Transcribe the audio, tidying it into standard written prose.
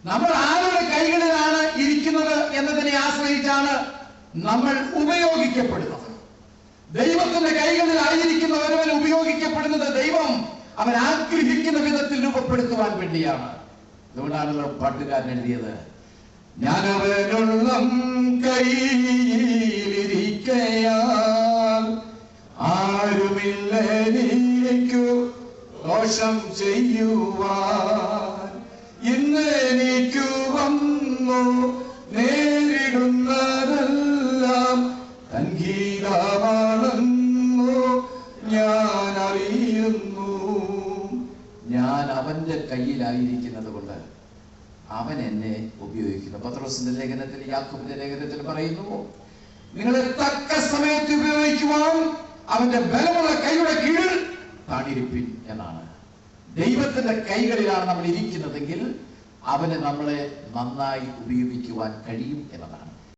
നമ്മൾ ആരുടെ കൈകളിലാണ് ഇരിക്കുന്നത് എന്നതിനെ ആശ്രയിച്ചാണ് നമ്മൾ ഉപയോഗിക്കപ്പെടുന്നത്. ദൈവത്തിന്റെ കൈകളിലായിരിക്കുന്ന ഒരുവൻ ഉപയോഗിക്കപ്പെടുന്നത് ദൈവം അവൻ ആഗ്രഹിക്കുന്ന വിധത്തിൽ രൂപപ്പെടുത്തുവാൻ വേണ്ടിയാണ്. അതുകൊണ്ടാണല്ലോ പാട്ടുകാരൻ എഴുതിയത്, ഞാനവനുള്ളം കൈയിലിരിക്കയാൽ ആരുമില്ല എനിക്കു ദോഷം ചെയ്യുവാൻ. ഇന്ന് എനിക്കു വന്നു നേരിടുന്നതെല്ലാം സംഗീതമാണെന്നു ഞാൻ അറിയുന്നു. ഞാൻ അവന്റെ കയ്യിലായിരിക്കുന്നത് കൊണ്ട് അവൻ എന്നെ ഉപയോഗിക്കുന്നു. പത്രോസിന്റെ ലേഖനത്തിൽ, യാക്കോബിന്റെ ലേഖനത്തിൽ പറയുന്നു, നിങ്ങളെ തക്ക സമയത്ത് ഉപയോഗിക്കുവാൻ അവന്റെ ബലമുള്ള കൈയുടെ കീഴിൽ താണിരിപ്പിൻ എന്നാണ്. ദൈവത്തിന്റെ കൈകളിലാണ് നമ്മൾ ഇരിക്കുന്നതെങ്കിൽ അവന് നമ്മളെ നന്നായി ഉപയോഗിക്കുവാൻ കഴിയും എന്നതാണ്.